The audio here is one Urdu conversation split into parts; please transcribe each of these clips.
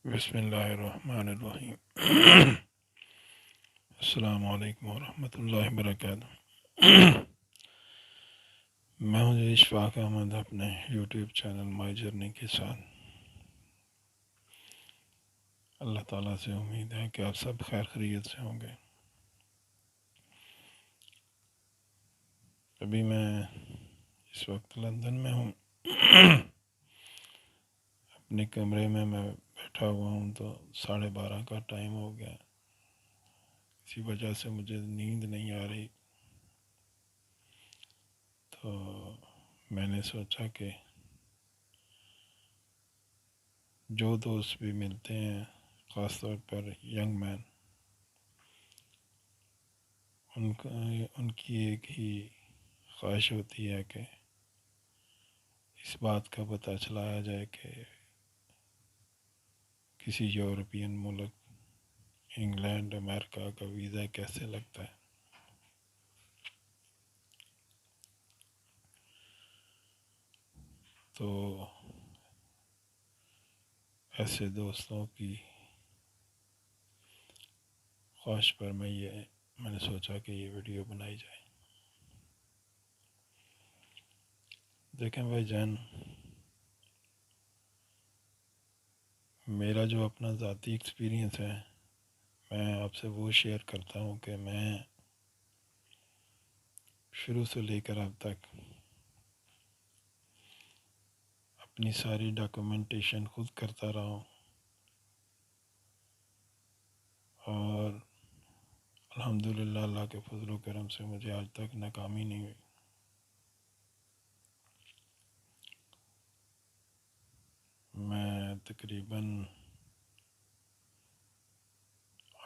بسم اللہ الرحمن الرحیم السلام علیکم ورحمۃ اللہ وبرکاتہ۔ میں ہوں اشفاق احمد اپنے یوٹیوب چینل مائی جرنی کے ساتھ۔ اللہ تعالیٰ سے امید ہے کہ آپ سب خیر خیریت سے ہوں گے۔ ابھی میں اس وقت لندن میں ہوں، اپنے کمرے میں بیٹھا ہوا ہوں تو 12:30 کا ٹائم ہو گیا۔ اسی وجہ سے مجھے نیند نہیں آ رہی، تو میں نے سوچا کہ جو دوست بھی ملتے ہیں، خاص طور پر ینگ مین، ان کی ایک ہی خواہش ہوتی ہے کہ اس بات کا پتہ چلایا جائے کہ کسی یورپین ملک، انگلینڈ، امریکہ کا ویزا کیسے لگتا ہے۔ تو ایسے دوستوں کی خواہش پر میں نے سوچا کہ یہ ویڈیو بنائی جائے۔ دیکھیں بھائی جان، میرا جو اپنا ذاتی ایکسپیرینس ہے، میں آپ سے وہ شیئر کرتا ہوں کہ میں شروع سے لے کر اب تک اپنی ساری ڈاکومنٹیشن خود کرتا رہا ہوں، اور الحمدللہ اللہ کے فضل و کرم سے مجھے آج تک ناکامی نہیں ہوئی۔ میں تقریباً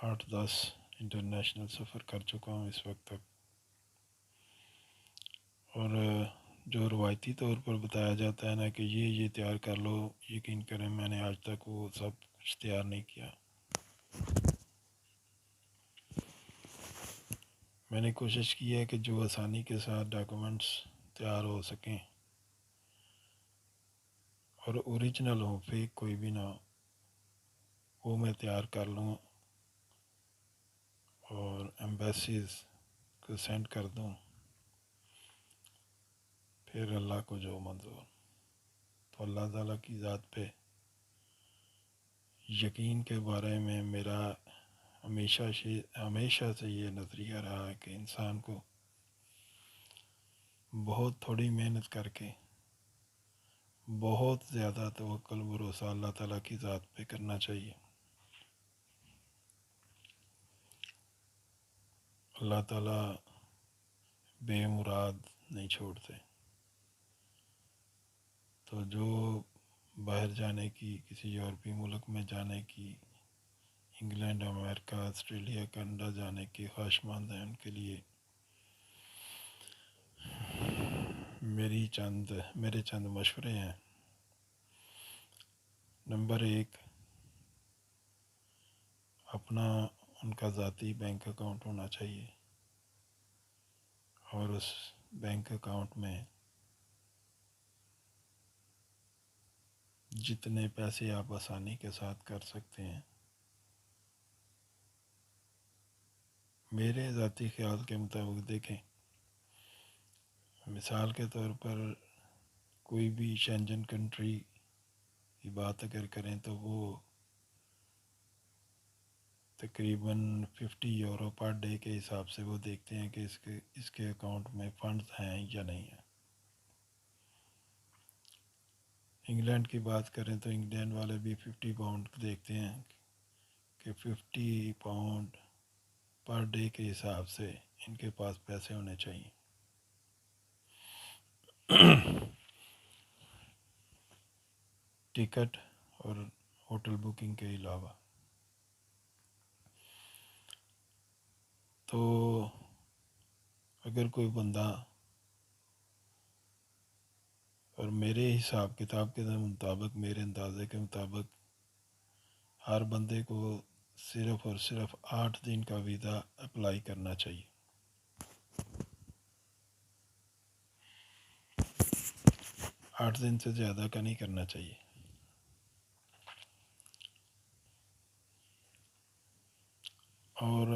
8-10 انٹرنیشنل سفر کر چکا ہوں اس وقت تک، اور جو روایتی طور پر بتایا جاتا ہے نا کہ یہ تیار کر لو، یقین کریں میں نے آج تک وہ سب کچھ تیار نہیں کیا۔ میں نے کوشش کی ہے کہ جو آسانی کے ساتھ ڈاکومنٹس تیار ہو سکیں اور اوریجنل ہوں، فیک کوئی بھی نہ ہو، وہ میں تیار کر لوں اور ایمبیسیز کو سینڈ کر دوں، پھر اللہ کو جو منظور۔ تو اللہ تعالیٰ کی ذات پہ یقین کے بارے میں میرا ہمیشہ سے یہ نظریہ رہا ہے کہ انسان کو بہت تھوڑی محنت کر کے بہت زیادہ توکل بھروسہ اللہ تعالیٰ کی ذات پہ کرنا چاہیے۔ اللہ تعالیٰ بے مراد نہیں چھوڑتے۔ تو جو باہر جانے کی، کسی یورپی ملک میں جانے کی، انگلینڈ، امریکہ، آسٹریلیا، کینیڈا جانے کی خواہش مند ہیں، ان کے لیے میرے چند مشورے ہیں۔ نمبر 1، اپنا ان کا ذاتی بینک اکاؤنٹ ہونا چاہیے، اور اس بینک اکاؤنٹ میں جتنے پیسے آپ آسانی کے ساتھ کر سکتے ہیں۔ میرے ذاتی خیال کے مطابق دیکھیں، مثال کے طور پر کوئی بھی شینجن کنٹری کی بات اگر کریں تو وہ تقریباً 50 یورو پر ڈے کے حساب سے وہ دیکھتے ہیں کہ اس کے اکاؤنٹ میں فنڈز ہیں یا نہیں ہیں۔ انگلینڈ کی بات کریں تو انگلینڈ والے بھی 50 پاؤنڈ دیکھتے ہیں کہ 50 پاؤنڈ پر ڈے کے حساب سے ان کے پاس پیسے ہونے چاہیے۔ ٹکٹ اور ہوٹل بکنگ کے علاوہ۔ تو اگر کوئی بندہ، اور میرے حساب کتاب کے مطابق، میرے اندازے کے مطابق، ہر بندے کو صرف اور صرف 8 دن کا ویزا اپلائی کرنا چاہیے۔ 8 دن سے زیادہ کا نہیں کرنا چاہیے۔ اور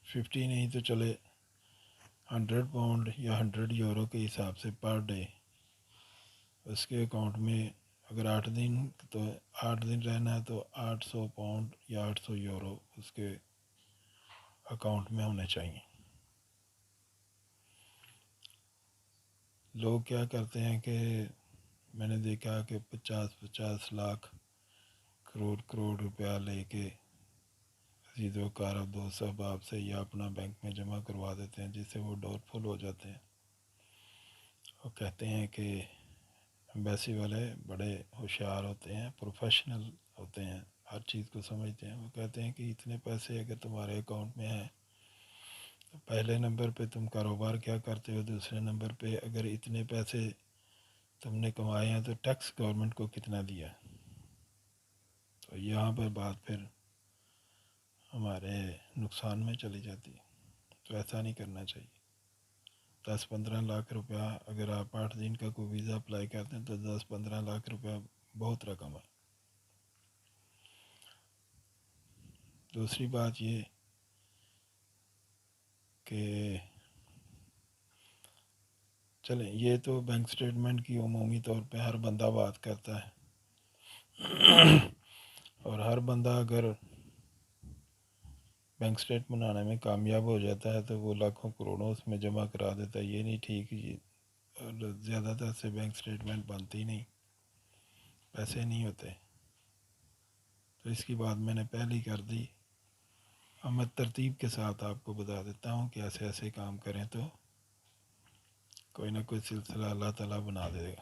50 نہیں تو چلے 100 پاؤنڈ یا 100 یورو کے حساب سے پر ڈے اس کے اکاؤنٹ میں، اگر 8 دن تو 8 دن رہنا ہے تو 800 پاؤنڈ یا 800 یورو اس کے اکاؤنٹ میں ہونے چاہیے۔ لوگ کیا کرتے ہیں کہ میں نے دیکھا کہ 50-50 لاکھ کروڑ روپیہ لے کے عزیز و کار دوست احباب سے یا اپنا بینک میں جمع کروا دیتے ہیں، جس سے وہ ڈور فل ہو جاتے ہیں۔ وہ کہتے ہیں کہ ایمبیسی والے بڑے ہوشیار ہوتے ہیں، پروفیشنل ہوتے ہیں، ہر چیز کو سمجھتے ہیں۔ وہ کہتے ہیں کہ اتنے پیسے اگر تمہارے اکاؤنٹ میں ہیں تو پہلے نمبر پہ تم کاروبار کیا کرتے ہو، دوسرے نمبر پہ اگر اتنے پیسے تم نے کمائے ہیں تو ٹیکس گورنمنٹ کو کتنا دیا۔ تو یہاں پر بات پھر ہمارے نقصان میں چلی جاتی ہے، تو ایسا نہیں کرنا چاہیے۔ 10-15 لاکھ روپیہ اگر آپ 8 دن کا کوئی ویزا اپلائی کرتے ہیں تو 10-15 لاکھ روپیہ بہت رقم ہے۔ دوسری بات یہ کہ چلیں، یہ تو بینک سٹیٹمنٹ کی عمومی طور پہ ہر بندہ بات کرتا ہے اور ہر بندہ اگر بینک سٹیٹ بنانے میں کامیاب ہو جاتا ہے تو وہ لاکھوں کروڑوں اس میں جمع کرا دیتا ہے۔ یہ نہیں ٹھیک، اور زیادہ تر سے بینک سٹیٹمنٹ بنتی نہیں، پیسے نہیں ہوتے۔ تو اس کی بات میں نے پہلے کر دی، اب میں ترتیب کے ساتھ آپ کو بتا دیتا ہوں کہ ایسے ایسے کام کریں تو کوئی نہ کوئی سلسلہ اللہ تعالیٰ بنا دے گا۔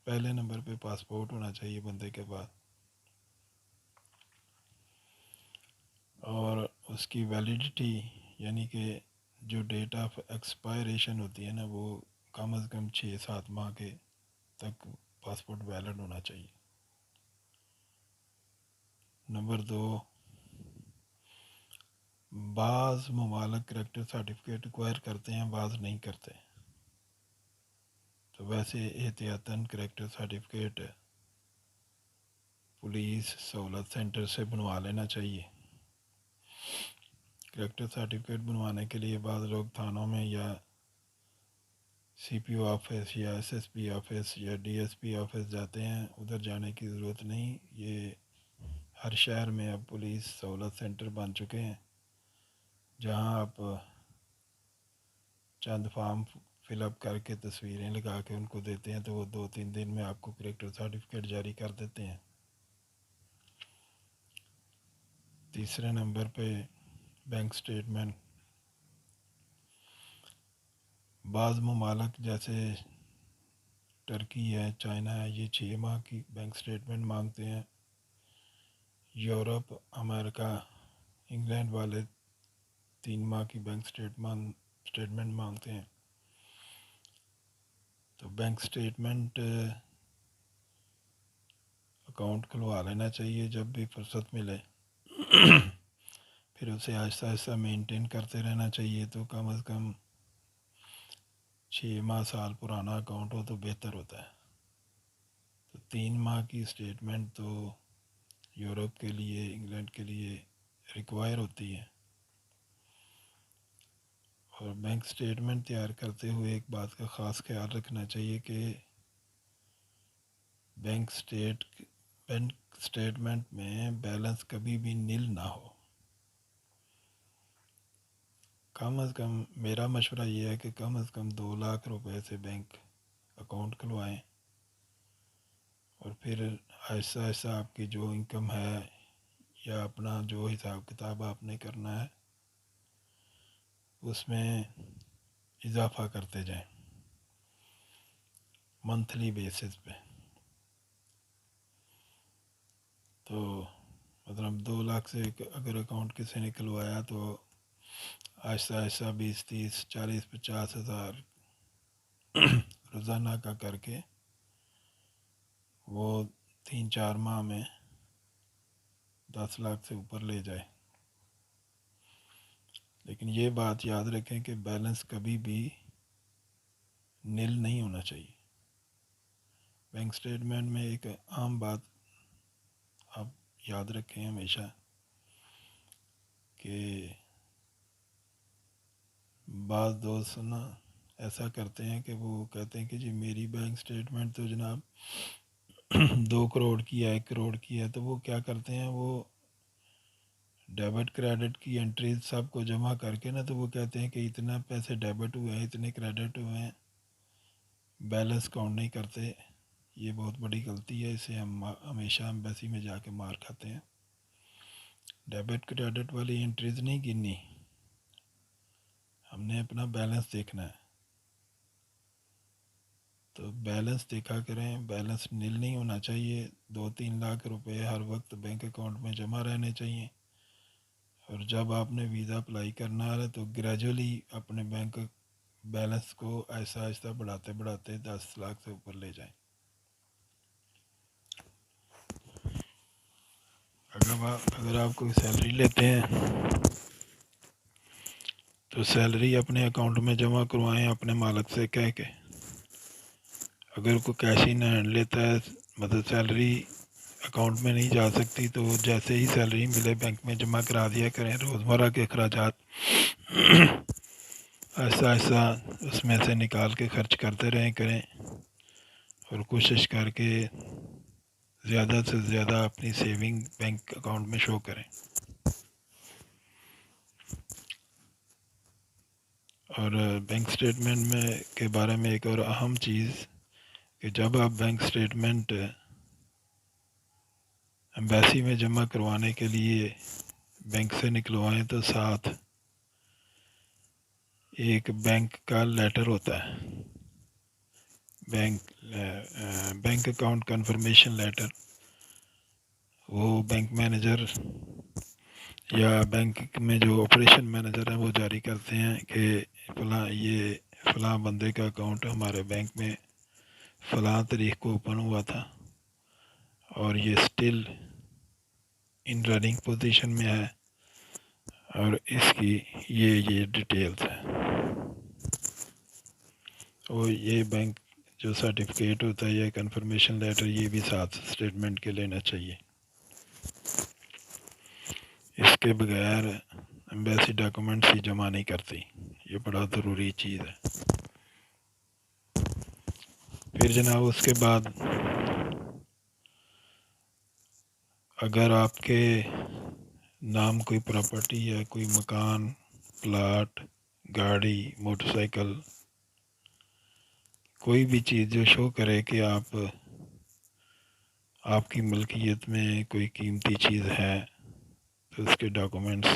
پہلے نمبر پہ پاسپورٹ ہونا چاہیے بندے کے پاس، اور اس کی ویلیڈیٹی یعنی کہ جو ڈیٹ آف ایکسپائریشن ہوتی ہے نا، وہ کم از کم 6-7 ماہ کے تک پاسپورٹ ویلڈ ہونا چاہیے۔ نمبر 2، بعض ممالک کریکٹر سرٹیفکیٹ ایکوائر کرتے ہیں، بعض نہیں کرتے، تو ویسے احتیاطاً کریکٹر سرٹیفکیٹ پولیس سہولت سینٹر سے بنوا لینا چاہیے۔ کریکٹر سرٹیفکیٹ بنوانے کے لیے بعض لوگ تھانوں میں یا سی پی او آفس یا ایس ایس پی آفس یا ڈی ایس پی آفس جاتے ہیں، ادھر جانے کی ضرورت نہیں۔ یہ ہر شہر میں اب پولیس سہولت سینٹر بن چکے ہیں، جہاں آپ چند فارم فل اپ کر کے تصویریں لگا کے ان کو دیتے ہیں تو وہ 2-3 دن میں آپ کو کریکٹر سرٹیفکیٹ جاری کر دیتے ہیں۔ تیسرے نمبر پہ بینک سٹیٹمنٹ، بعض ممالک جیسے ٹرکی ہے، چائنا ہے، یہ 6 ماہ کی بینک سٹیٹمنٹ مانگتے ہیں۔ یورپ، امریکہ، انگلینڈ والے 3 ماہ کی بینک سٹیٹمنٹ مانگتے ہیں۔ تو بینک سٹیٹمنٹ اکاؤنٹ کھلوا لینا چاہیے جب بھی فرصت ملے، پھر اسے آہستہ آہستہ مینٹین کرتے رہنا چاہیے، تو کم از کم 6 ماہ سال پرانا اکاؤنٹ ہو تو بہتر ہوتا ہے۔ تو 3 ماہ کی سٹیٹمنٹ تو یورپ کے لیے، انگلینڈ کے لیے ریکوائر ہوتی ہے۔ اور بینک سٹیٹمنٹ تیار کرتے ہوئے ایک بات کا خاص خیال رکھنا چاہیے کہ بینک سٹیٹمنٹ میں بیلنس کبھی بھی نل نہ ہو۔ کم از کم میرا مشورہ یہ ہے کہ کم از کم 2 لاکھ روپے سے بینک اکاؤنٹ کھلوائیں، اور پھر آہستہ آہستہ آپ کی جو انکم ہے یا اپنا جو حساب کتاب آپ نے کرنا ہے اس میں اضافہ کرتے جائیں منتھلی بیسس پہ۔ تو مطلب 2 لاکھ سے اگر اکاؤنٹ کسی نے کھلوایا تو آہستہ آہستہ 20-30-40-50 ہزار روزانہ کا کر کے وہ 3-4 ماہ میں 10 لاکھ سے اوپر لے جائے۔ لیکن یہ بات یاد رکھیں کہ بیلنس کبھی بھی نل نہیں ہونا چاہیے۔ بینک سٹیٹمنٹ میں ایک عام بات آپ یاد رکھیں ہمیشہ کہ بعض دوست نا ایسا کرتے ہیں کہ وہ کہتے ہیں کہ جی میری بینک سٹیٹمنٹ تو جناب 2 کروڑ کی ہے، 1 کروڑ کی ہے، تو وہ کیا کرتے ہیں، وہ ڈیبٹ کریڈٹ کی انٹریز سب کو جمع کر کے نا تو وہ کہتے ہیں کہ اتنا پیسے ڈیبٹ ہوئے ہیں، اتنے کریڈٹ ہوئے ہیں، بیلنس کاؤنٹ نہیں کرتے۔ یہ بہت بڑی غلطی ہے، اسے ہم ہمیشہ ایمبیسی میں جا کے مار کھاتے ہیں۔ ڈیبٹ کریڈٹ والی انٹریز نہیں گننی، ہم نے اپنا بیلنس دیکھنا ہے۔ تو بیلنس دیکھا کریں، بیلنس نل نہیں ہونا چاہیے، 2-3 لاکھ روپے ہر وقت بینک اکاؤنٹ میں جمع رہنے چاہیے۔ اور جب آپ نے ویزا اپلائی کرنا ہے تو گریجولی اپنے بینک بیلنس کو آہستہ آہستہ بڑھاتے بڑھاتے 10 لاکھ سے اوپر لے جائیں۔ اگر آپ کوئی سیلری لیتے ہیں تو سیلری اپنے اکاؤنٹ میں جمع کروائیں اپنے مالک سے کہہ کے۔ اگر کوئی کیش ان ہینڈ لیتا ہے، مطلب سیلری اکاؤنٹ میں نہیں جا سکتی، تو جیسے ہی سیلری ملے بینک میں جمع کرا دیا کریں۔ روزمرہ کے اخراجات آہستہ آہستہ اس میں سے نکال کے خرچ کرتے رہیں کریں، اور کوشش کر کے زیادہ سے زیادہ اپنی سیونگ بینک اکاؤنٹ میں شو کریں۔ اور بینک سٹیٹمنٹ میں کے بارے میں ایک اور اہم چیز کہ جب آپ بینک سٹیٹمنٹ ایمبیسی میں جمع کروانے کے لیے بینک سے نکلوائیں تو ساتھ ایک بینک کا لیٹر ہوتا ہے، بینک اکاؤنٹ کنفرمیشن لیٹر۔ وہ بینک مینیجر یا بینک میں جو آپریشن مینیجر ہیں وہ جاری کرتے ہیں کہ فلاں بندے کا اکاؤنٹ ہمارے بینک میں فلاں تاریخ کو اوپن ہوا تھا اور یہ سٹل ان رننگ پوزیشن میں ہے، اور اس کی یہ ڈیٹیلز ہیں۔ اور یہ بینک جو سرٹیفکیٹ ہوتا ہے یا کنفرمیشن لیٹر، یہ بھی ساتھ سٹیٹمنٹ کے لینا چاہیے۔ اس کے بغیر ایمبیسی ڈاکومنٹس ہی جمع نہیں کرتی، یہ بڑا ضروری چیز ہے۔ پھر جناب اس کے بعد اگر آپ کے نام کوئی پراپرٹی ہے، کوئی مکان، پلاٹ، گاڑی، موٹر سائیکل، کوئی بھی چیز جو شو کرے کہ آپ کی ملکیت میں کوئی قیمتی چیز ہے، تو اس کے ڈاکومنٹس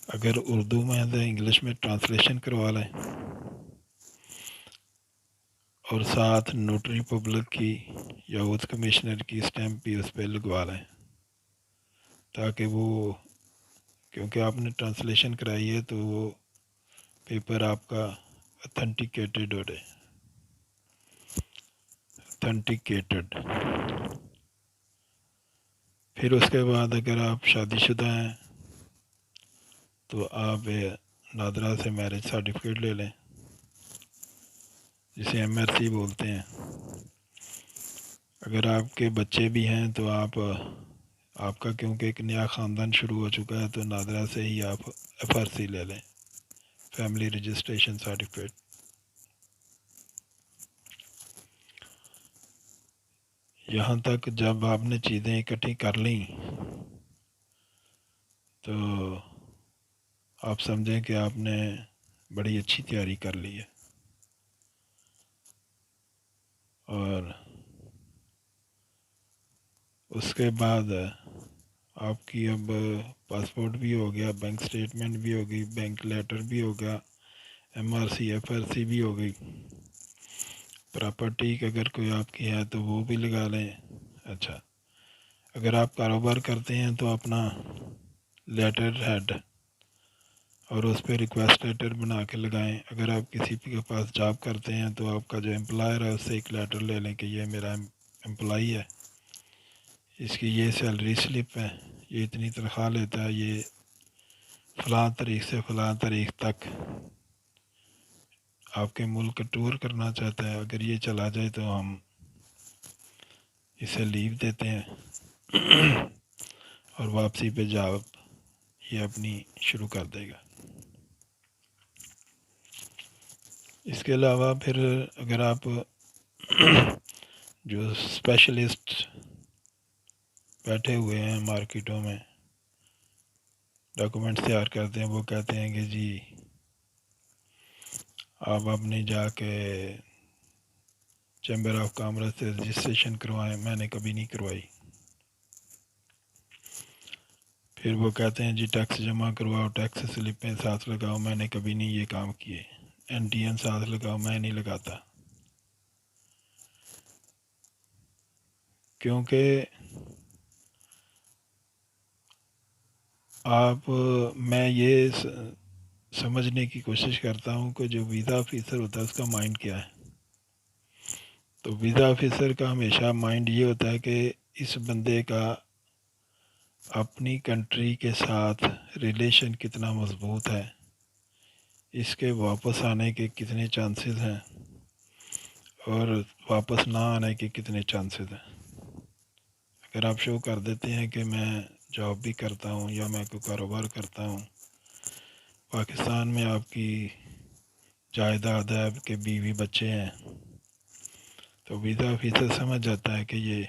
اگر اردو میں ہے تو انگلش میں ٹرانسلیشن کروا لیں، اور ساتھ نوٹری پبلک کی یا ووٹ کمشنر کی اسٹیمپ بھی اس پہ لگوا لیں، تاکہ وہ، کیونکہ آپ نے ٹرانسلیشن کرائی ہے تو وہ پیپر آپ کا اتھینٹیکیٹڈ ہو جائے۔ پھر اس کے بعد اگر آپ شادی شدہ ہیں تو آپ نادرا سے میرج سرٹیفکیٹ لے لیں، جسے MRC بولتے ہیں۔ اگر آپ کے بچے بھی ہیں تو آپ کا کیونکہ ایک نیا خاندان شروع ہو چکا ہے تو نادرا سے ہی آپ FRC لے لیں، فیملی رجسٹریشن سرٹیفکیٹ۔ یہاں تک جب آپ نے چیزیں اکٹھی کر لیں تو آپ سمجھیں کہ آپ نے بڑی اچھی تیاری کر لی ہے، اور اس کے بعد آپ کی اب پاسپورٹ بھی ہو گیا، بینک سٹیٹمنٹ بھی ہوگی، بینک لیٹر بھی ہوگا، MRC FRC بھی ہو گئی، پراپرٹی اگر کوئی آپ کی ہے تو وہ بھی لگا لیں۔ اچھا، اگر آپ کاروبار کرتے ہیں تو اپنا لیٹر ہیڈ اور اس پہ ریکویسٹ لیٹر بنا کے لگائیں۔ اگر آپ کسی کے پاس جاب کرتے ہیں تو آپ کا جو امپلائر ہے اس سے ایک لیٹر لے لیں کہ یہ میرا امپلائی ہے، اس کی یہ سیلری سلپ ہے، یہ اتنی تنخواہ لیتا ہے، یہ فلاں تاریخ سے فلاں تاریخ تک آپ کے ملک ٹور کرنا چاہتا ہے، اگر یہ چلا جائے تو ہم اسے لیو دیتے ہیں اور واپسی پہ جاب یہ اپنی شروع کر دے گا۔ اس کے علاوہ پھر اگر آپ جو اسپیشلسٹ بیٹھے ہوئے ہیں مارکیٹوں میں ڈاکومنٹس تیار کرتے ہیں، وہ کہتے ہیں کہ جی آپ اپنے جا کے چیمبر آف کامرس سے رجسٹریشن کروائیں، میں نے کبھی نہیں کروائی۔ پھر وہ کہتے ہیں جی ٹیکس جمع کرواؤ، ٹیکس سلپیں ساتھ لگاؤ، میں نے کبھی نہیں یہ کام کیے۔ این ٹی این ساتھ لگاؤ، میں نہیں لگاتا، کیونکہ میں یہ سمجھنے کی کوشش کرتا ہوں کہ جو ویزا آفیسر ہوتا ہے اس کا مائنڈ کیا ہے۔ تو ویزا آفیسر کا ہمیشہ مائنڈ یہ ہوتا ہے کہ اس بندے کا اپنی کنٹری کے ساتھ ریلیشن کتنا مضبوط ہے، اس کے واپس آنے کے کتنے چانسز ہیں اور واپس نہ آنے کے کتنے چانسز ہیں۔ اگر آپ شو کر دیتے ہیں کہ میں جاب بھی کرتا ہوں یا میں کوئی کاروبار کرتا ہوں، پاکستان میں آپ کی جائیداد ہے، آپ کے بیوی بچے ہیں، تو ویزا آفیسر سمجھ جاتا ہے کہ یہ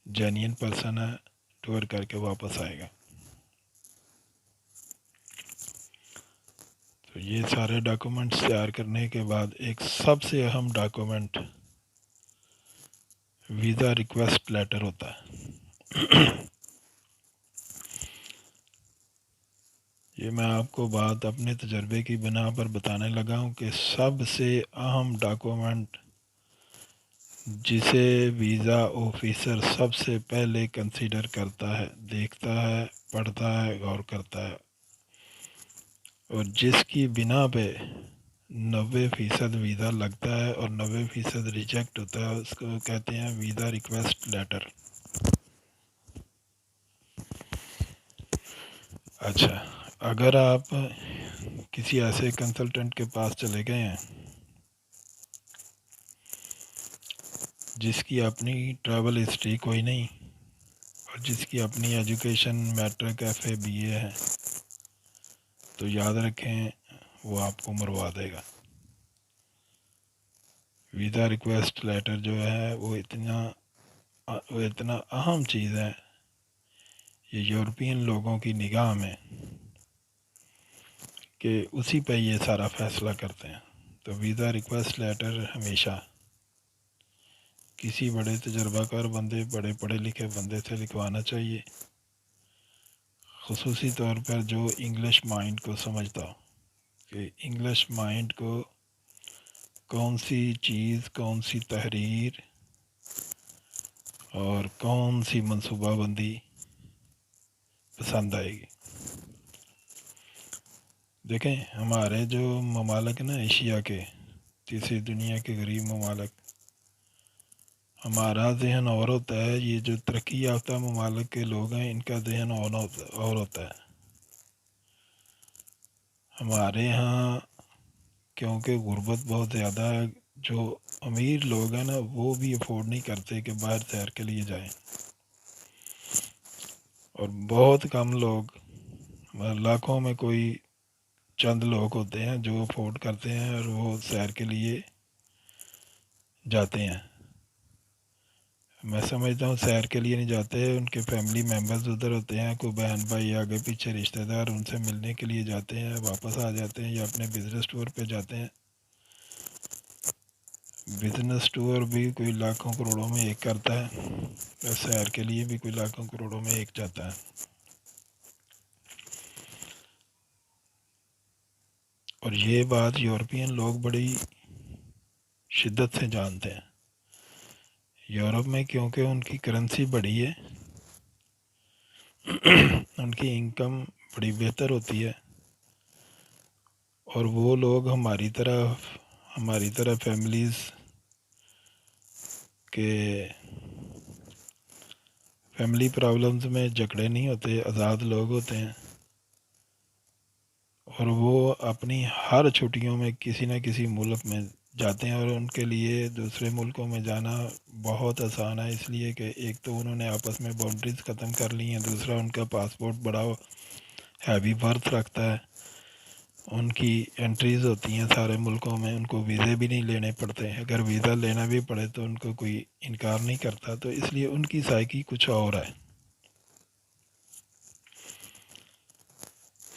جینین پرسن ہے، ٹور کر کے واپس آئے گا۔ تو یہ سارے ڈاکومنٹس تیار کرنے کے بعد ایک سب سے اہم ڈاکومنٹ ویزا ریکویسٹ لیٹر ہوتا ہے۔ یہ میں آپ کو بات اپنے تجربے کی بنا پر بتانے لگا ہوں کہ سب سے اہم ڈاکومنٹ جسے ویزا آفیسر سب سے پہلے کنسیڈر کرتا ہے، دیکھتا ہے، پڑھتا ہے، غور کرتا ہے، اور جس کی بنا پہ 90% ویزا لگتا ہے اور 90% ریجیکٹ ہوتا ہے، اس کو کہتے ہیں ویزا ریکویسٹ لیٹر۔ اچھا، اگر آپ کسی ایسے کنسلٹنٹ کے پاس چلے گئے ہیں جس کی اپنی ٹریول ہسٹری کوئی نہیں اور جس کی اپنی education matric F A B A ہے، تو یاد رکھیں وہ آپ کو مروا دے گا۔ ویزا ریکویسٹ لیٹر جو ہے وہ اتنا اہم چیز ہے، یہ یورپین لوگوں کی نگاہ میں کہ اسی پہ یہ سارا فیصلہ کرتے ہیں۔ تو ویزا ریکویسٹ لیٹر ہمیشہ کسی بڑے تجربہ کار بندے، بڑے پڑھے لکھے بندے سے لکھوانا چاہیے، خصوصی طور پر جو انگلش مائنڈ کو سمجھتا ہو کہ انگلش مائنڈ کو کون سی چیز، کون سی تحریر اور کون سی منصوبہ بندی پسند آئے گی۔ دیکھیں ہمارے جو ممالک نا ایشیا کے، تیسری دنیا کے غریب ممالک، ہمارا ذہن اور ہوتا ہے، یہ جو ترقی یافتہ ممالک کے لوگ ہیں ان کا ذہن اور ہوتا ہے۔ ہمارے ہاں کیونکہ غربت بہت زیادہ ہے، جو امیر لوگ ہیں نا وہ بھی افورڈ نہیں کرتے کہ باہر سیر کے لیے جائیں، اور بہت کم لوگ، لاکھوں میں کوئی چند لوگ ہوتے ہیں جو افورڈ کرتے ہیں اور وہ سیر کے لیے جاتے ہیں۔ میں سمجھتا ہوں سیر کے لیے نہیں جاتے، ان کے فیملی ممبرز ادھر ہوتے ہیں، کوئی بہن بھائی آگے پیچھے رشتہ دار، ان سے ملنے کے لیے جاتے ہیں، واپس آ جاتے ہیں یا اپنے بزنس ٹور پہ جاتے ہیں۔ بزنس ٹور بھی کوئی لاکھوں کروڑوں میں ایک کرتا ہے اور سیر کے لیے بھی کوئی لاکھوں کروڑوں میں ایک جاتا ہے۔ اور یہ بات یورپین لوگ بڑی شدت سے جانتے ہیں۔ یورپ میں کیونکہ ان کی کرنسی بڑی ہے، ان کی انکم بڑی بہتر ہوتی ہے، اور وہ لوگ ہماری طرح فیملیز کے فیملی پرابلمز میں جھگڑے نہیں ہوتے، آزاد لوگ ہوتے ہیں، اور وہ اپنی ہر چھٹیوں میں کسی نہ کسی ملک میں جاتے ہیں، اور ان کے لیے دوسرے ملکوں میں جانا بہت آسان ہے، اس لیے کہ ایک تو انہوں نے آپس میں باؤنڈریز ختم کر لی ہیں، دوسرا ان کا پاسپورٹ بڑا ہیوی برتھ رکھتا ہے، ان کی انٹریز ہوتی ہیں سارے ملکوں میں، ان کو ویزے بھی نہیں لینے پڑتے، اگر ویزا لینا بھی پڑے تو ان کو کوئی انکار نہیں کرتا، تو اس لیے ان کی سائیکی کچھ اور ہے۔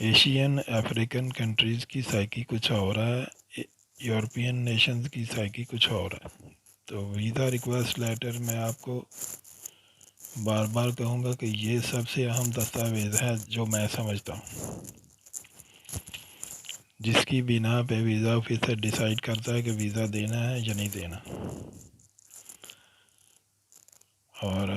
ایشین افریقن کنٹریز کی سائیکی کچھ اور ہے، یورپین نیشنز کی سائیکی کچھ اور ہے۔ تو ویزا ریکویسٹ لیٹر میں آپ کو بار بار کہوں گا کہ یہ سب سے اہم دستاویز ہے جو میں سمجھتا ہوں، جس کی بنا پہ ویزا آفیسر ڈیسائیڈ کرتا ہے کہ ویزا دینا ہے یا نہیں دینا۔ اور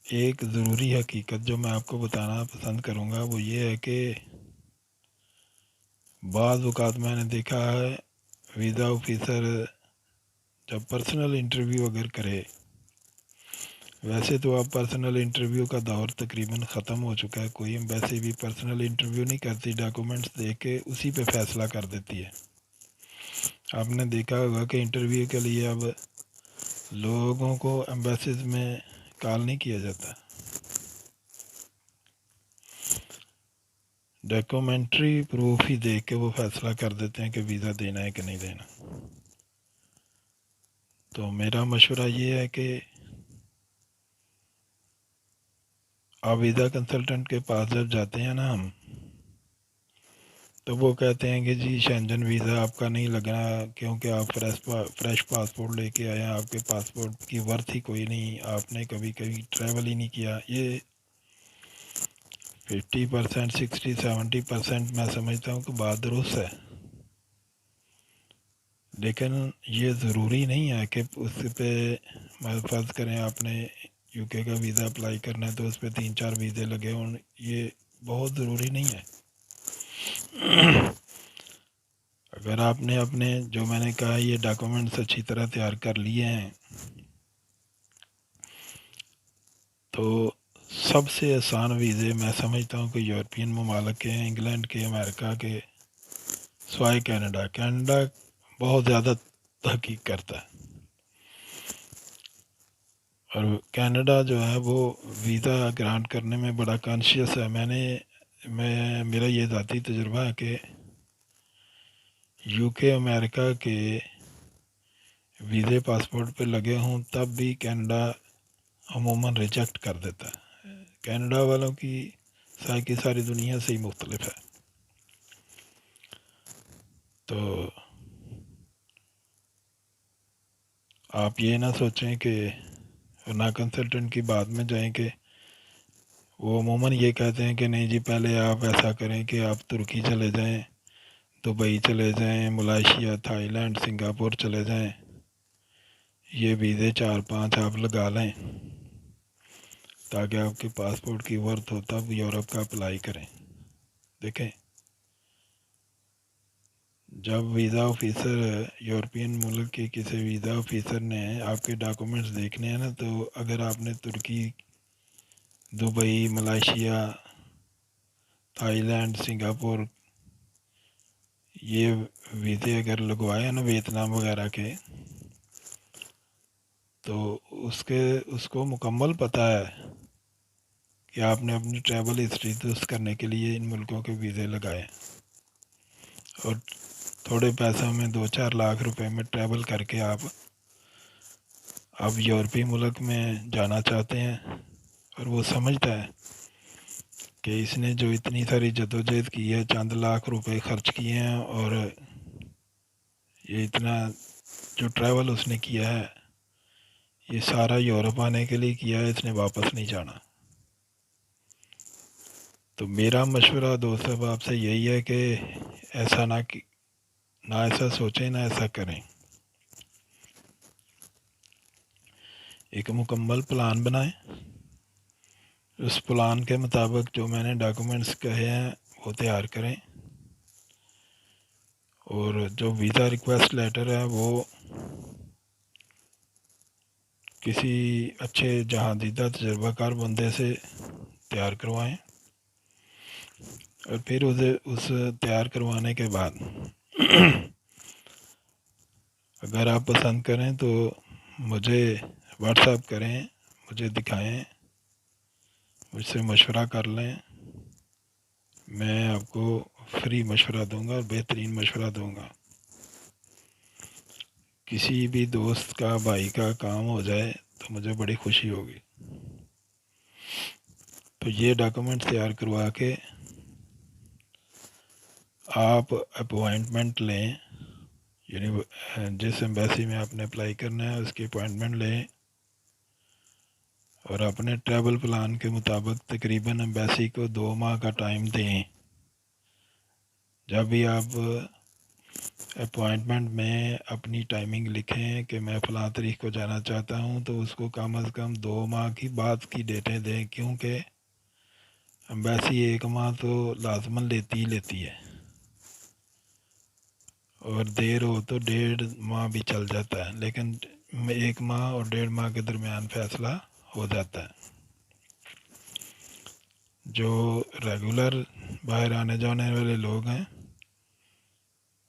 ایک ضروری حقیقت جو میں آپ کو بتانا پسند کروں گا وہ یہ ہے کہ بعض اوقات میں نے دیکھا ہے ویزا آفیسر جب پرسنل انٹرویو اگر کرے، ویسے تو اب پرسنل انٹرویو کا دور تقریباً ختم ہو چکا ہے، کوئی ایمبیسی بھی پرسنل انٹرویو نہیں کرتی، ڈاکومنٹس دیکھ کے اسی پہ فیصلہ کر دیتی ہے۔ آپ نے دیکھا ہوگا کہ انٹرویو کے لیے اب لوگوں کو ایمبیسیز میں کال نہیں کیا جاتا، ڈاکومنٹری پروف ہی دیکھ کے وہ فیصلہ کر دیتے ہیں کہ ویزا دینا ہے کہ نہیں دینا۔ تو میرا مشورہ یہ ہے کہ آپ ویزا کنسلٹنٹ کے پاس جب جاتے ہیں نا ہم، تو وہ کہتے ہیں کہ جی شینجن ویزا آپ کا نہیں لگنا کیونکہ آپ فریش پاسپورٹ لے کے آئے ہیں، آپ کے پاسپورٹ کی ورتھ ہی کوئی نہیں، آپ نے کبھی ٹریول ہی نہیں کیا۔ یہ 50%، 60-70% میں سمجھتا ہوں کہ بات درست ہے، لیکن یہ ضروری نہیں ہے کہ اس پہ فرض کریں آپ نے یو کے کا ویزا اپلائی کرنا ہے تو اس پہ 3-4 ویزے لگے ہوں، یہ بہت ضروری نہیں ہے۔ اگر آپ نے اپنے جو میں نے کہا یہ ڈاکومنٹس اچھی طرح تیار کر لیے ہیں تو سب سے آسان ویزے میں سمجھتا ہوں کہ یورپین ممالک کے ہیں، انگلینڈ کے، امریکہ کے، سوائے کینیڈا۔ کینیڈا بہت زیادہ تحقیق کرتا ہے، اور کینیڈا جو ہے وہ ویزا گرانٹ کرنے میں بڑا کانشیس ہے۔ میرا یہ ذاتی تجربہ ہے کہ یو کے، امریکہ کے ویزے پاسپورٹ پہ لگے ہوں تب بھی کینیڈا عموماً ریجیکٹ کر دیتا ہے۔ کینیڈا والوں کی سائیکی ساری دنیا سے ہی مختلف ہے۔ تو آپ یہ نہ سوچیں کہ نہ کنسلٹنٹ کی بات میں جائیں کہ وہ عموماً یہ کہتے ہیں کہ نہیں جی پہلے آپ ایسا کریں کہ آپ ترکی چلے جائیں، دبئی چلے جائیں، ملائیشیا، تھائی لینڈ، سنگاپور چلے جائیں، یہ ویزے 4-5 آپ لگا لیں تاکہ آپ کے پاسپورٹ کی ورتھ ہو تب یورپ کا اپلائی کریں۔ دیکھیں جب ویزا آفیسر یورپین ملک کے کسی ویزا آفیسر نے آپ کے ڈاکومنٹس دیکھنے ہیں نا، تو اگر آپ نے ترکی، Dubai, Malaysia, Thailand, Singapore یہ ویزے اگر لگوائے ہیں نا، ویتنام وغیرہ کے، تو اس کو مکمل پتہ ہے کہ آپ نے اپنی ٹریول ہسٹری درست کرنے کے لیے ان ملکوں کے ویزے لگائے، اور تھوڑے پیسوں میں 2-4 لاکھ روپے میں ٹریول کر کے آپ اب یورپی ملک میں جانا چاہتے ہیں، اور وہ سمجھتا ہے کہ اس نے جو اتنی ساری جدوجہد کی ہے، چند لاکھ روپے خرچ کیے ہیں، اور یہ اتنا جو ٹریول اس نے کیا ہے یہ سارا یورپ آنے کے لیے کیا ہے، اس نے واپس نہیں جانا۔ تو میرا مشورہ دوست صاحب آپ سے یہی ہے کہ ایسا نہ ایسا سوچیں، نہ ایسا کریں، ایک مکمل پلان بنائیں، اس پلان کے مطابق جو میں نے ڈاکومنٹس کہے ہیں وہ تیار کریں، اور جو ویزا ریکویسٹ لیٹر ہے وہ کسی اچھے جہاں دیدہ تجربہ کار بندے سے تیار کروائیں، اور پھر اس تیار کروانے کے بعد اگر آپ پسند کریں تو مجھے واٹس ایپ کریں، مجھے دکھائیں، مجھ سے مشورہ کر لیں، میں آپ کو فری مشورہ دوں گا اور بہترین مشورہ دوں گا۔ کسی بھی دوست کا، بھائی کا کام ہو جائے تو مجھے بڑی خوشی ہوگی۔ تو یہ ڈاکومنٹ تیار کروا کے آپ اپوائنٹمنٹ لیں، یعنی جس ایمبیسی میں آپ نے اپلائی کرنا ہے اس کی اپوائنٹمنٹ لیں، اور اپنے ٹریول پلان کے مطابق تقریباً ایمبیسی کو 2 ماہ کا ٹائم دیں۔ جب بھی آپ اپوائنٹمنٹ میں اپنی ٹائمنگ لکھیں کہ میں فلاں تاریخ کو جانا چاہتا ہوں، تو اس کو کم از کم 2 ماہ کی بعد کی ڈیٹیں دیں، کیونکہ ایمبیسی 1 ماہ تو لازماً لیتی ہی لیتی ہے، اور دیر ہو تو 1.5 ماہ بھی چل جاتا ہے، لیکن 1 ماہ اور 1.5 ماہ کے درمیان فیصلہ ہو جاتا ہے۔ جو ریگولر باہر آنے جانے والے لوگ ہیں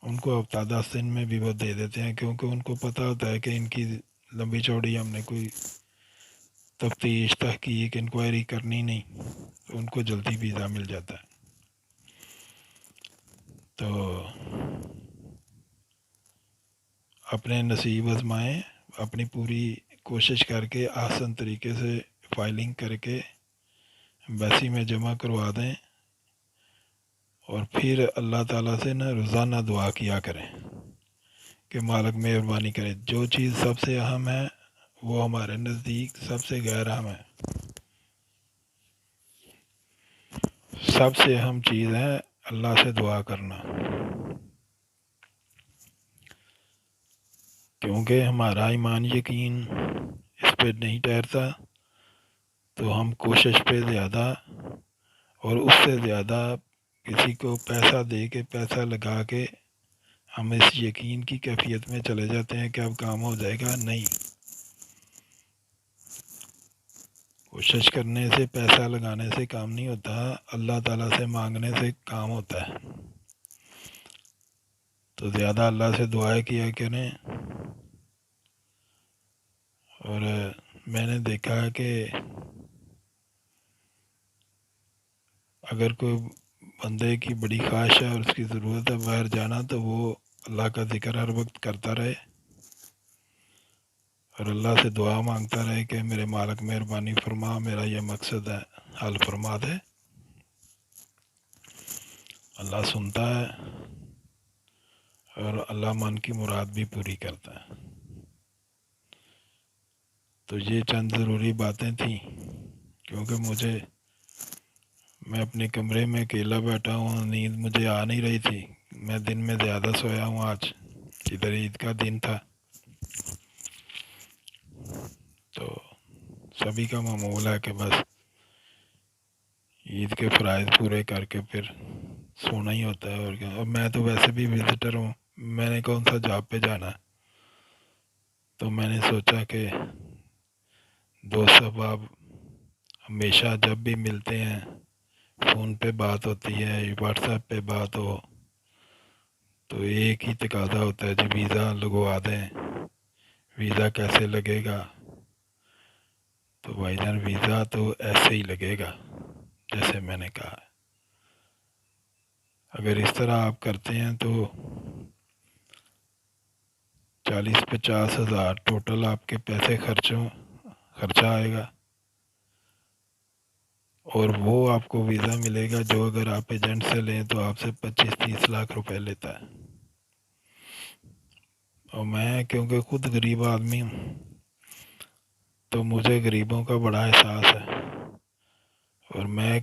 ان کو ہفتہ 10 دن میں بھی وہ دے دیتے ہیں، کیونکہ ان کو پتہ ہوتا ہے کہ ان کی لمبی چوڑی ہم نے کوئی تفتیش، تحقیق، انکوائری کرنی نہیں، تو ان کو جلدی ویزا مل جاتا ہے۔ تو اپنے نصیب آزمائیں، اپنی پوری کوشش کر کے آسان طریقے سے فائلنگ کر کے ایمبیسی میں جمع کروا دیں، اور پھر اللہ تعالیٰ سے نا روزانہ دعا کیا کریں کہ مالک مہربانی کرے۔ جو چیز سب سے اہم ہے وہ ہمارے نزدیک سب سے غیر اہم ہے۔ سب سے اہم چیز ہے اللہ سے دعا کرنا، کیونکہ ہمارا ایمان یقین اس پہ نہیں ٹھہرتا، تو ہم کوشش پہ زیادہ اور اس سے زیادہ کسی کو پیسہ دے کے، پیسہ لگا کے ہم اس یقین کی کیفیت میں چلے جاتے ہیں کہ اب کام ہو جائے گا۔ نہیں، کوشش کرنے سے، پیسہ لگانے سے کام نہیں ہوتا، اللہ تعالیٰ سے مانگنے سے کام ہوتا ہے۔ تو زیادہ اللہ سے دعائیں کیا کریں۔ اور میں نے دیکھا ہے کہ اگر کوئی بندے کی بڑی خواہش ہے اور اس کی ضرورت ہے باہر جانا، تو وہ اللہ کا ذکر ہر وقت کرتا رہے اور اللہ سے دعا مانگتا رہے کہ میرے مالک مہربانی فرما، میرا یہ مقصد ہے، حل فرما دے۔ اللہ سنتا ہے اور اللہ من کی مراد بھی پوری کرتا ہے۔ تو یہ چند ضروری باتیں تھیں، کیونکہ میں اپنے کمرے میں اکیلا بیٹھا ہوں، نیند مجھے آ نہیں رہی تھی، میں دن میں زیادہ سویا ہوں آج، ادھر عید کا دن تھا۔ تو سبھی کا معمول ہے کہ بس عید کے فرائض پورے کر کے پھر سونا ہی ہوتا ہے، اور کیا۔ اور میں تو ویسے بھی وزٹر ہوں، میں نے کون سا جاب پہ جانا ہے، تو میں نے سوچا کہ دوست احباب ہمیشہ جب بھی ملتے ہیں فون پہ بات ہوتی ہے، واٹس ایپ پہ بات ہو، تو ایک ہی تقاضا ہوتا ہے جی ویزا لگوا دیں۔ ویزا کیسے لگے گا؟ تو بھائی جان ویزا تو ایسے ہی لگے گا جیسے میں نے کہا۔ اگر اس طرح آپ کرتے ہیں تو 40-50 ہزار ٹوٹل آپ کے پیسے خرچہ آئے گا، اور وہ آپ کو ویزا ملے گا جو اگر آپ ایجنٹ سے لیں تو آپ سے 25-30 لاکھ روپے لیتا ہے۔ اور میں کیونکہ خود غریب آدمی ہوں تو مجھے غریبوں کا بڑا احساس ہے، اور میں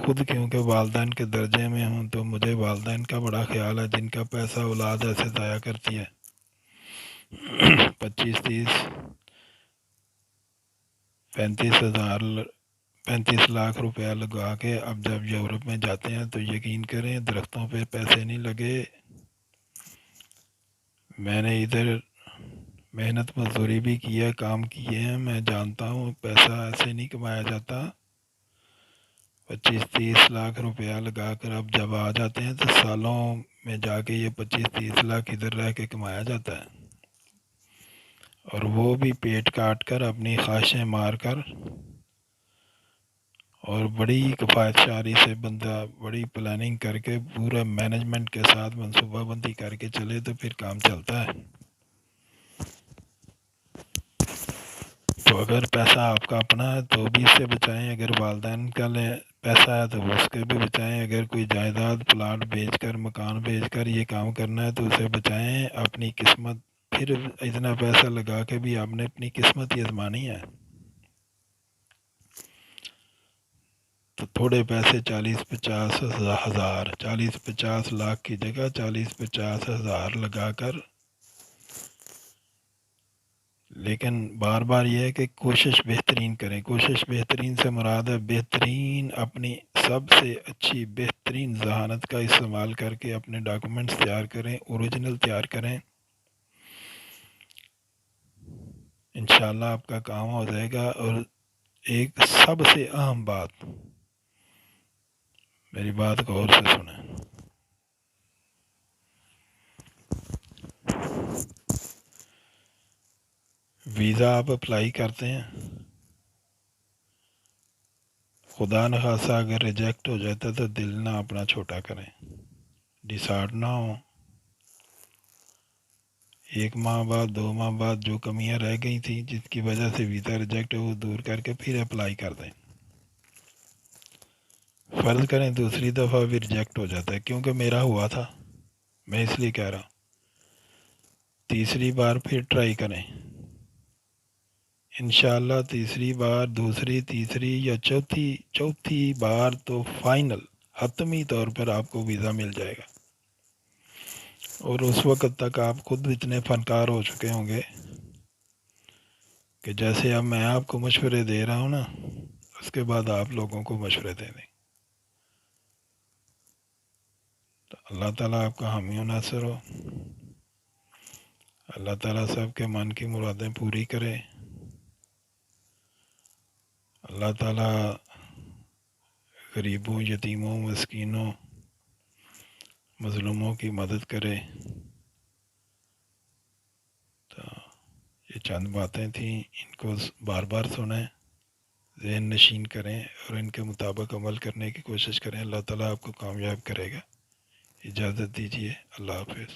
خود کیونکہ والدین کے درجے میں ہوں تو مجھے والدین کا بڑا خیال ہے، جن کا پیسہ اولاد ایسے ضائع کرتی ہے۔ 35 لاکھ روپیہ لگا کے اب جب یورپ میں جاتے ہیں تو یقین کریں درختوں پہ پیسے نہیں لگے۔ میں نے ادھر محنت مزدوری بھی کی ہے، کام کیے ہیں، میں جانتا ہوں پیسہ ایسے نہیں کمایا جاتا، 25-30 لاکھ روپیہ لگا کر اب جب آ جاتے ہیں تو سالوں میں جا کے یہ 25-30 لاکھ ادھر رہ کے کمایا جاتا ہے، اور وہ بھی پیٹ کاٹ کر اپنی خواہشیں مار کر، اور بڑی کفایت شعاری سے بندہ بڑی پلاننگ کر کے پورا مینجمنٹ کے ساتھ منصوبہ بندی کر کے چلے تو پھر کام چلتا ہے۔ تو اگر پیسہ آپ کا اپنا ہے تو بھی اس سے بچائیں، اگر والدین کا پیسہ ہے تو اس کے بھی بچائیں، اگر کوئی جائیداد پلاٹ بیچ کر مکان بیچ کر یہ کام کرنا ہے تو اسے بچائیں۔ اپنی قسمت، پھر اتنا پیسہ لگا کے بھی آپ نے اپنی قسمت ہی آزمانی ہے، تو تھوڑے پیسے 40-50 ہزار 40-50 لاکھ کی جگہ 40-50 ہزار لگا کر، لیکن بار بار یہ ہے کہ کوشش بہترین کریں۔ کوشش بہترین سے مراد ہے بہترین، اپنی سب سے اچھی بہترین ذہانت کا استعمال کر کے اپنے ڈاکومنٹس تیار کریں، اوریجنل تیار کریں، انشاءاللہ آپ کا کام ہو جائے گا۔ اور ایک سب سے اہم بات، میری بات غور سے سنیں، ویزا آپ اپلائی کرتے ہیں، خدا نخواستہ اگر ریجیکٹ ہو جاتا تو دل نہ اپنا چھوٹا کریں، ڈسہارٹ نہ ہوں۔ 1 ماہ بعد 2 ماہ بعد جو کمیاں رہ گئی تھیں جس کی وجہ سے ویزا ریجیکٹ ہو، وہ دور کر کے پھر اپلائی کر دیں۔ فرض کریں دوسری دفعہ بھی ریجیکٹ ہو جاتا ہے، کیونکہ میرا ہوا تھا، میں اس لیے کہہ رہا ہوں، تیسری بار پھر ٹرائی کریں، انشاءاللہ تیسری بار، دوسری، تیسری یا چوتھی بار تو فائنل حتمی طور پر آپ کو ویزا مل جائے گا۔ اور اس وقت تک آپ خود اتنے فنکار ہو چکے ہوں گے کہ جیسے اب میں آپ کو مشورے دے رہا ہوں نا، اس کے بعد آپ لوگوں کو مشورے دے دیں۔ تو اللہ تعالیٰ آپ کا حامی و ناصر ہو، اللہ تعالیٰ سب کے من کی مرادیں پوری کرے، اللہ تعالیٰ غریبوں، یتیموں، مسکینوں، مظلوموں کی مدد کرے۔ تو یہ چند باتیں تھیں، ان کو بار بار سنیں، ذہن نشین کریں اور ان کے مطابق عمل کرنے کی کوشش کریں، اللہ تعالیٰ آپ کو کامیاب کرے گا۔ اجازت دیجیے، اللہ حافظ۔